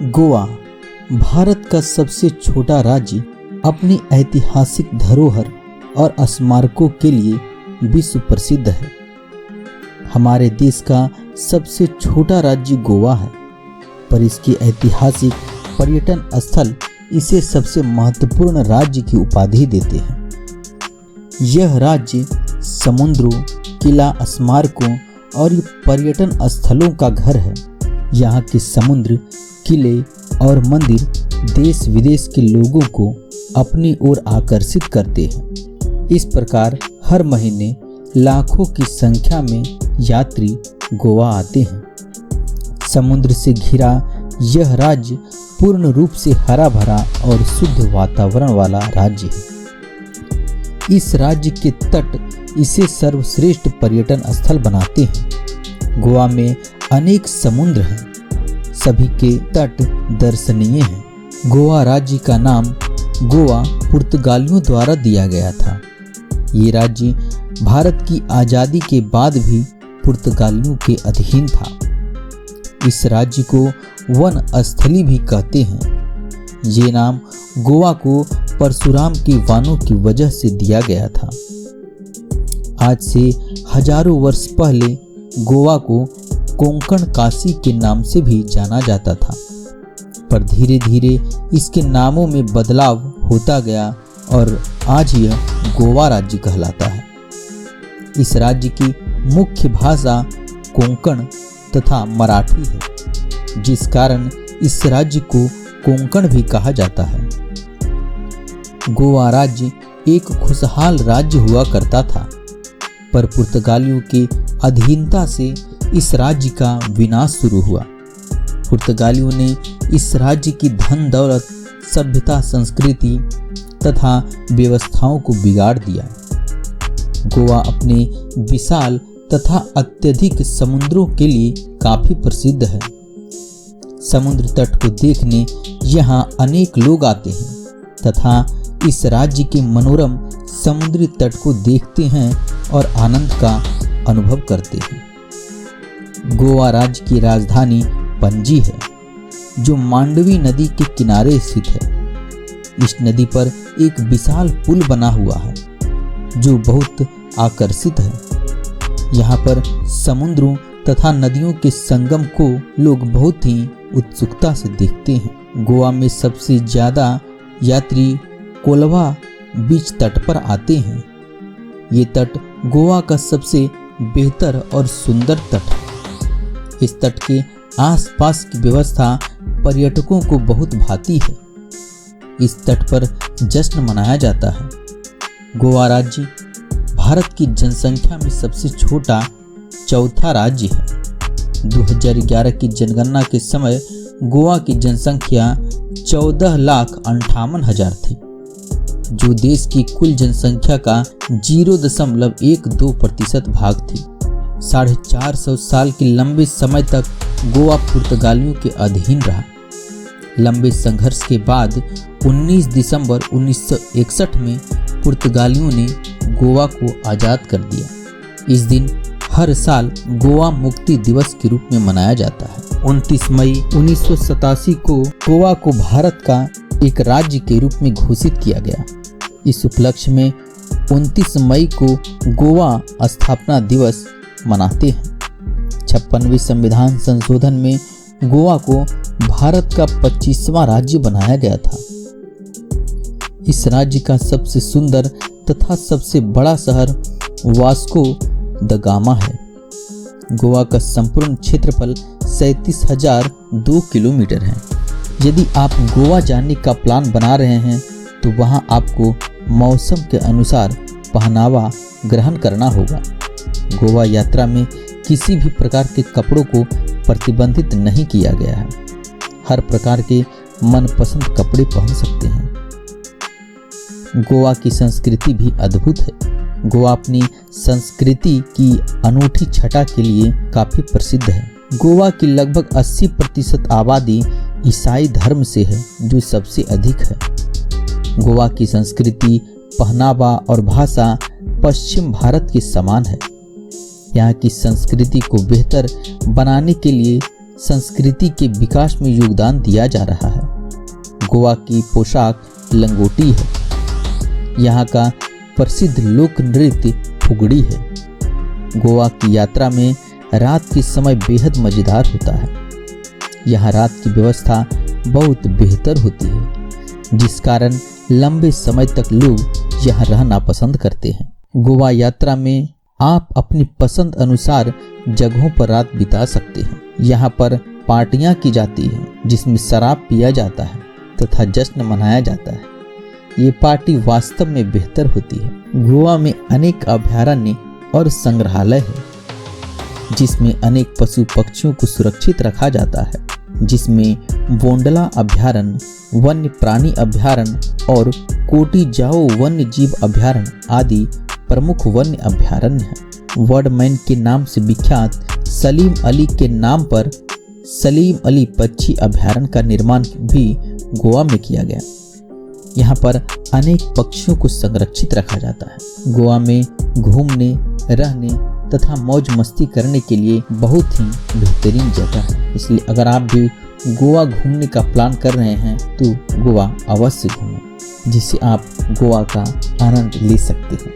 गोवा भारत का सबसे छोटा राज्य अपनी ऐतिहासिक धरोहर और स्मारकों के लिए विश्व प्रसिद्ध है। हमारे देश का सबसे छोटा राज्य गोवा है, पर इसके ऐतिहासिक पर्यटन स्थल इसे सबसे महत्वपूर्ण राज्य की उपाधि देते हैं। यह राज्य समुद्रों, किला, स्मारकों और पर्यटन स्थलों का घर है। यहाँ के समुद्र, किले और मंदिर देश विदेश के लोगों को अपनी ओर आकर्षित करते हैं। इस प्रकार हर महीने लाखों की संख्या में यात्री गोवा आते हैं। समुद्र से घिरा यह राज्य पूर्ण रूप से हरा भरा और शुद्ध वातावरण वाला राज्य है। इस राज्य के तट इसे सर्वश्रेष्ठ पर्यटन स्थल बनाते हैं। गोवा में अनेक समुद्र हैं, सभी के तट दर्शनीय हैं। गोवा राज्य का नाम गोवा पुर्तगालियों द्वारा दिया गया था। ये राज्य भारत की आज़ादी के बाद भी पुर्तगालियों के अधीन था। इस राज्य को वन स्थली भी कहते हैं। ये नाम गोवा को परशुराम के वानों की वजह से दिया गया था। आज से हजारों वर्ष पहले गोवा को कोंकण काशी के नाम से भी जाना जाता था, पर धीरे धीरे इसके नामों में बदलाव होता गया और आज यह गोवा राज्य कहलाता है। इस राज्य की मुख्य भाषा कोंकण तथा मराठी है, जिस कारण इस राज्य को कोंकण भी कहा जाता है। गोवा राज्य एक खुशहाल राज्य हुआ करता था, पर पुर्तगालियों की अधीनता से इस राज्य का विनाश शुरू हुआ। पुर्तगालियों ने इस राज्य की धन दौलत, सभ्यता, संस्कृति तथा व्यवस्थाओं को बिगाड़ दिया। गोवा अपने विशाल तथा अत्यधिक समुद्रों के लिए काफी प्रसिद्ध है। समुद्र तट को देखने यहाँ अनेक लोग आते हैं तथा इस राज्य के मनोरम समुद्री तट को देखते हैं और आनंद का अनुभव करते हैं। गोवा राज्य की राजधानी पणजी है, जो मांडवी नदी के किनारे स्थित है। इस नदी पर एक विशाल पुल बना हुआ है, जो बहुत आकर्षित है। यहाँ पर समुद्रों तथा नदियों के संगम को लोग बहुत ही उत्सुकता से देखते हैं। गोवा में सबसे ज्यादा यात्री कोलवा बीच तट पर आते हैं। ये तट गोवा का सबसे बेहतर और सुंदर तट है। इस तट के आसपास की व्यवस्था पर्यटकों को बहुत भाती है। इस तट पर जश्न मनाया जाता है। गोवा राज्य भारत की जनसंख्या में सबसे छोटा चौथा राज्य है। 2011 की जनगणना के समय गोवा की जनसंख्या 14,58,000 थी, जो देश की कुल जनसंख्या का 0.12% भाग थी। 450 साल के लंबे समय तक गोवा पुर्तगालियों के अधीन रहा। लंबे संघर्ष के बाद 19 दिसंबर 1961 में पुर्तगालियों ने गोवा को आज़ाद कर दिया। इस दिन हर साल गोवा मुक्ति दिवस के रूप में मनाया जाता है। 29 मई 1987 को गोवा को भारत का एक राज्य के रूप में घोषित किया गया। इस उपलक्ष्य में 29 मई को गोवा स्थापना दिवस मनाते हैं। 56वें संविधान संशोधन में गोवा को भारत का 25वां राज्य बनाया गया था। इस राज्य का सबसे सुंदर तथा सबसे बड़ा शहर वास्को द गामा है। गोवा का संपूर्ण क्षेत्रफल 37,002 किलोमीटर है। यदि आप गोवा जाने का प्लान बना रहे हैं तो वहां आपको मौसम के अनुसार पहनावा ग्रहण करना होगा। गोवा यात्रा में किसी भी प्रकार के कपड़ों को प्रतिबंधित नहीं किया गया है। हर प्रकार के मनपसंद कपड़े पहन सकते हैं। गोवा की संस्कृति भी अद्भुत है। गोवा अपनी संस्कृति की अनूठी छटा के लिए काफी प्रसिद्ध है। गोवा की लगभग 80% आबादी ईसाई धर्म से है, जो सबसे अधिक है। गोवा की संस्कृति, पहनावा और भाषा पश्चिम भारत के समान है। यहाँ की संस्कृति को बेहतर बनाने के लिए संस्कृति के विकास में योगदान दिया जा रहा है। गोवा की पोशाक लंगोटी है। यहाँ का प्रसिद्ध लोक नृत्य फुगड़ी है। गोवा की यात्रा में रात के समय बेहद मजेदार होता है। यहाँ रात की व्यवस्था बहुत बेहतर होती है, जिस कारण लंबे समय तक लोग यहाँ रहना पसंद करते हैं। गोवा यात्रा में आप अपनी पसंद अनुसार जगहों पर रात बिता सकते हैं। यहाँ पर पार्टियां की जाती हैं, जिसमें शराब पिया जाता है तथा जश्न मनाया जाता है। ये पार्टी वास्तव में बेहतर होती है। गोवा में अनेक अभयारण्य और संग्रहालय है, जिसमें अनेक पशु पक्षियों को सुरक्षित रखा जाता है, जिसमें वोंडला अभयारण्य, वन्य प्राणी अभयारण्य और कोटी जाओ वन्य जीव अभयारण्य आदि प्रमुख वन्य अभयारण्य हैं। वर्डमैन के नाम से विख्यात सलीम अली के नाम पर सलीम अली पक्षी अभयारण्य का निर्माण भी गोवा में किया गया। यहाँ पर अनेक पक्षियों को संरक्षित रखा जाता है। गोवा में घूमने, रहने तथा मौज मस्ती करने के लिए बहुत ही बेहतरीन जगह है। इसलिए अगर आप भी गोवा घूमने का प्लान कर रहे हैं तो गोवा अवश्य घूमें, जिससे आप गोवा का आनंद ले सकते हैं।